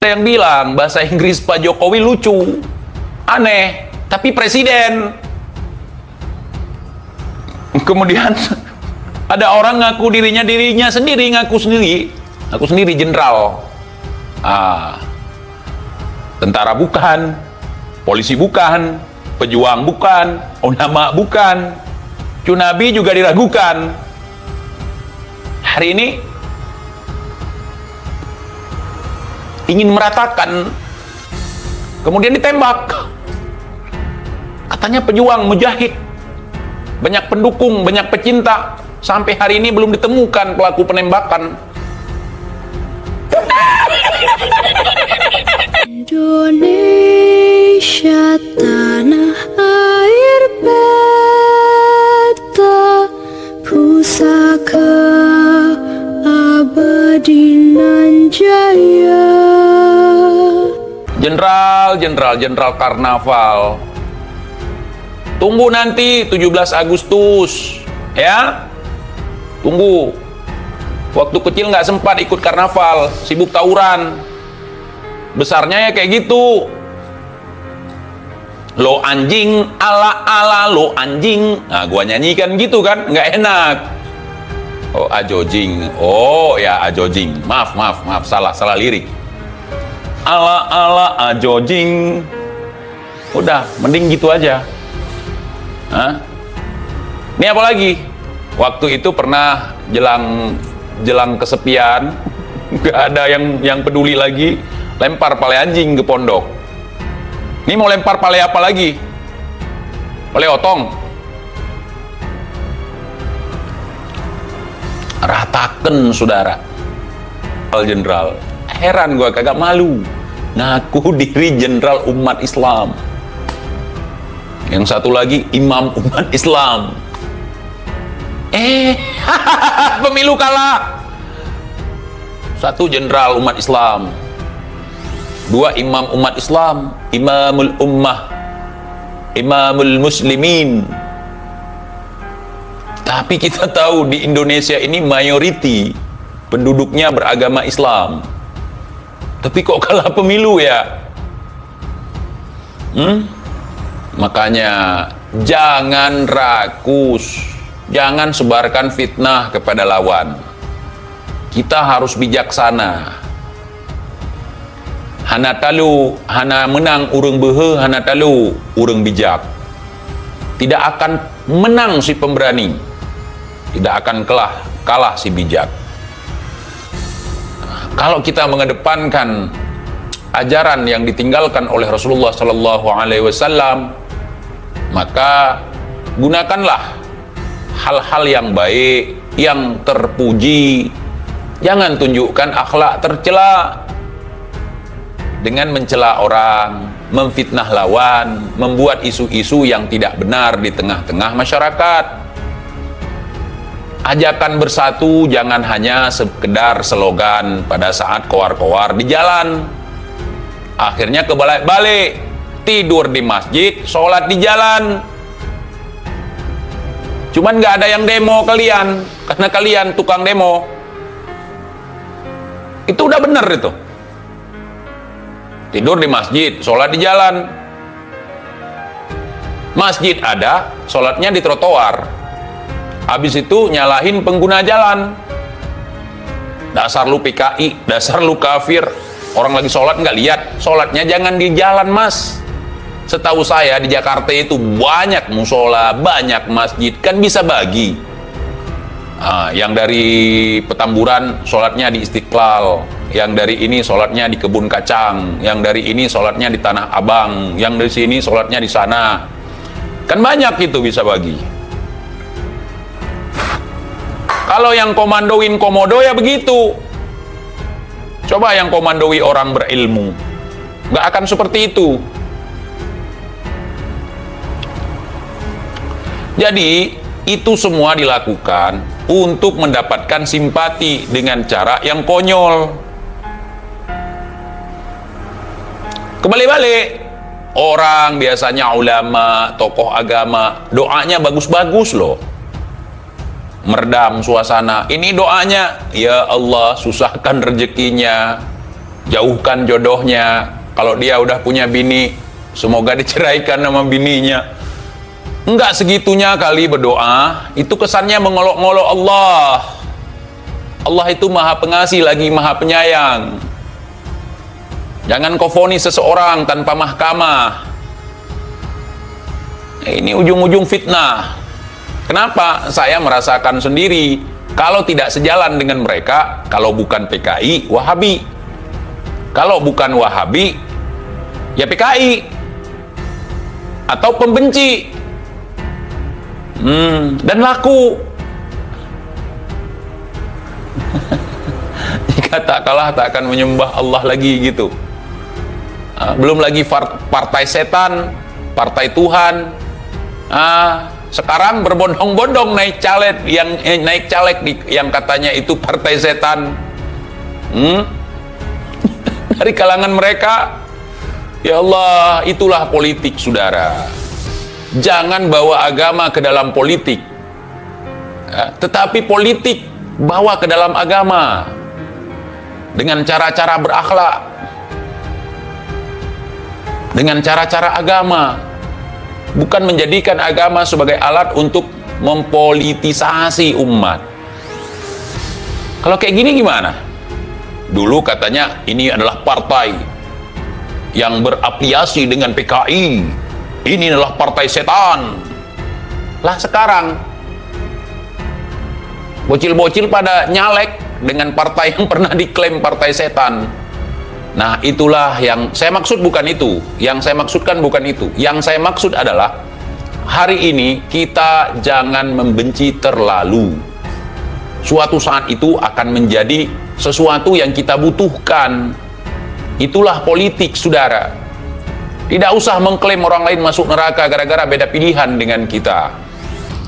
yang bilang bahasa Inggris Pak Jokowi lucu, aneh, tapi presiden. Kemudian ada orang ngaku dirinya sendiri, ngaku sendiri jenderal. Tentara bukan, polisi bukan, pejuang bukan, ulama bukan, Nabi juga diragukan. Hari ini ingin meratakan, kemudian ditembak. Katanya pejuang, mujahid, banyak pendukung, banyak pecinta. Sampai hari ini belum ditemukan pelaku penembakan. Indonesia tanah air beta, pusaka abadi nan jaya. Jenderal karnaval. Tunggu nanti 17 Agustus, ya. Tunggu. Waktu kecil nggak sempat ikut karnaval, sibuk tawuran. Besarnya ya kayak gitu. Lo anjing, ala lo anjing. Nah, gua nyanyikan gitu kan, nggak enak. Oh, ajojing. Oh ya, ajojing. Maaf, salah lirik. Ala ajojing. Udah, mending gitu aja. Hah? Ini apa lagi? Waktu itu pernah jelang kesepian, nggak ada yang peduli lagi, lempar pale anjing ke pondok. Ini mau lempar pale apa lagi? Pale otong. Rataken, saudara. Jenderal, heran gua, kagak malu ngaku diri jenderal umat Islam. Yang satu lagi imam umat Islam. Pemilu kalah. Satu jenderal umat Islam, dua imam umat Islam, imamul ummah, imamul muslimin. Tapi kita tahu di Indonesia ini mayoriti penduduknya beragama Islam. Tapi kok kalah pemilu ya? Makanya jangan rakus, jangan sebarkan fitnah kepada lawan. Kita harus bijaksana. Hana talu, hana menang urang behe, hana talu urang bijak. Tidak akan menang si pemberani, tidak akan kalah si bijak. Kalau kita mengedepankan ajaran yang ditinggalkan oleh Rasulullah Sallallahu Alaihi Wasallam, maka gunakanlah hal-hal yang baik, yang terpuji. Jangan tunjukkan akhlak tercela dengan mencela orang, memfitnah lawan, membuat isu-isu yang tidak benar di tengah-tengah masyarakat. Ajakan bersatu jangan hanya sekedar slogan pada saat koar-koar di jalan. Akhirnya kebalik-balik, tidur di masjid, sholat di jalan. Cuman nggak ada yang demo kalian, karena kalian tukang demo. Itu udah bener itu. Tidur di masjid, sholat di jalan. Masjid ada, sholatnya di trotoar. Habis itu nyalahin pengguna jalan. Dasar lu PKI, dasar lu kafir. Orang lagi sholat nggak lihat, sholatnya jangan di jalan, mas. Setahu saya di Jakarta itu banyak musola, banyak masjid, kan bisa bagi. Yang dari Petamburan sholatnya di Istiqlal, yang dari ini sholatnya di Kebun Kacang, yang dari ini sholatnya di Tanah Abang, yang dari sini sholatnya di sana. Kan banyak itu bisa bagi. Kalau yang komandoin komodo ya begitu. Coba yang komandoi orang berilmu, nggak akan seperti itu. Jadi itu semua dilakukan untuk mendapatkan simpati dengan cara yang konyol. Kebalik-balik, orang biasanya ulama, tokoh agama, doanya bagus-bagus loh, meredam suasana. Ini doanya, ya Allah susahkan rezekinya, jauhkan jodohnya. Kalau dia udah punya bini, semoga diceraikan sama bininya. Enggak segitunya kali berdoa, itu kesannya mengolok-ngolok Allah. Allah itu maha pengasih lagi maha penyayang. Jangan kau vonis seseorang tanpa mahkamah. Ini ujung-ujung fitnah. Kenapa? Saya merasakan sendiri, kalau tidak sejalan dengan mereka, kalau bukan PKI, Wahabi. Kalau bukan Wahabi, ya PKI. Atau pembenci. Dan laku. Jika tak kalah, tak akan menyembah Allah lagi gitu. Belum lagi partai setan, partai Tuhan. Sekarang berbondong-bondong naik caleg yang katanya itu partai setan. Dari kalangan mereka, ya Allah, itulah politik, saudara. Jangan bawa agama ke dalam politik, tetapi politik bawa ke dalam agama dengan cara-cara berakhlak, dengan cara-cara agama, bukan menjadikan agama sebagai alat untuk mempolitisasi umat. Kalau kayak gini gimana? Dulu katanya ini adalah partai yang berafiliasi dengan PKI, ini adalah partai setan. Lah sekarang bocil-bocil pada nyalek dengan partai yang pernah diklaim partai setan. Nah, itulah yang saya maksud, bukan itu. Yang saya maksudkan bukan itu. Yang saya maksud adalah hari ini kita jangan membenci terlalu. Suatu saat itu akan menjadi sesuatu yang kita butuhkan. Itulah politik, saudara. Tidak usah mengklaim orang lain masuk neraka gara-gara beda pilihan dengan kita.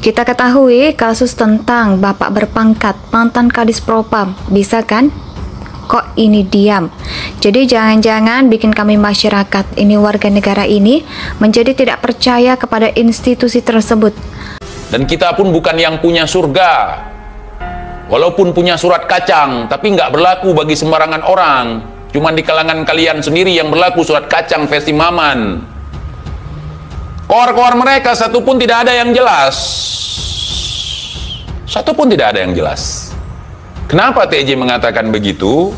Kita ketahui kasus tentang bapak berpangkat mantan Kadis Propam, bisa kan? Kok ini diam? Jadi jangan-jangan bikin kami masyarakat ini, warga negara ini, menjadi tidak percaya kepada institusi tersebut. Dan kita pun bukan yang punya surga. Walaupun punya surat kacang, tapi nggak berlaku bagi sembarangan orang. Cuman di kalangan kalian sendiri yang berlaku surat kacang versi Maman. Koar-koar mereka satu pun tidak ada yang jelas. Satu pun tidak ada yang jelas. Kenapa TJ mengatakan begitu?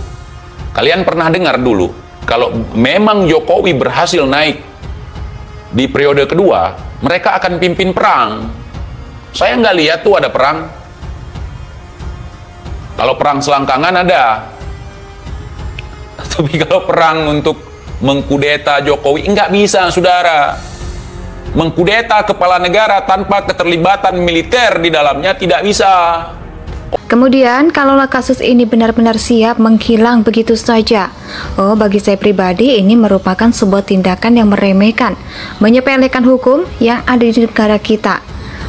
Kalian pernah dengar dulu, kalau memang Jokowi berhasil naik di periode kedua, mereka akan pimpin perang. Saya nggak lihat tuh ada perang. Kalau perang selangkangan ada. Tapi kalau perang untuk mengkudeta Jokowi, nggak bisa, saudara. Mengkudeta kepala negara tanpa keterlibatan militer di dalamnya tidak bisa. Kemudian, kalaulah kasus ini benar-benar siap menghilang begitu saja, bagi saya pribadi ini merupakan sebuah tindakan yang meremehkan, menyepelekan hukum yang ada di negara kita.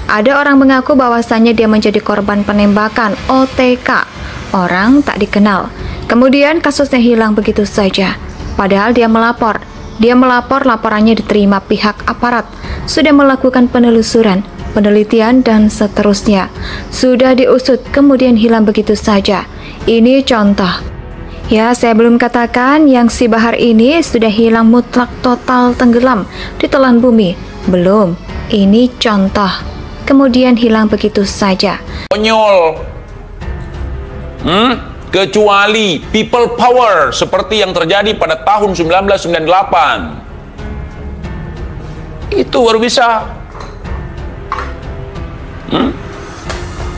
Ada orang mengaku bahwasannya dia menjadi korban penembakan OTK, orang tak dikenal. Kemudian kasusnya hilang begitu saja, padahal dia melapor. Laporannya diterima pihak aparat, sudah melakukan penelusuran, penelitian, dan seterusnya. Sudah diusut, kemudian hilang begitu saja. Ini contoh. Ya, saya belum katakan yang si Bahar ini sudah hilang mutlak, total tenggelam di telan bumi. Belum. Ini contoh. Kemudian hilang begitu saja. Konyol. Kecuali people power seperti yang terjadi pada tahun 1998. Itu baru bisa.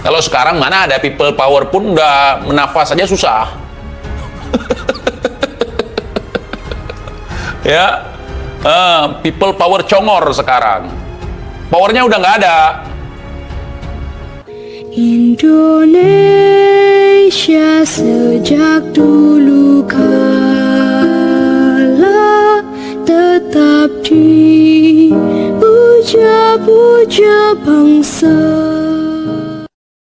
Kalau sekarang mana ada people power pun udah menafas saja susah. Ya, people power congor sekarang. Powernya udah nggak ada. Indonesia sejak dulu kala tetap dipuja-puja bangsa.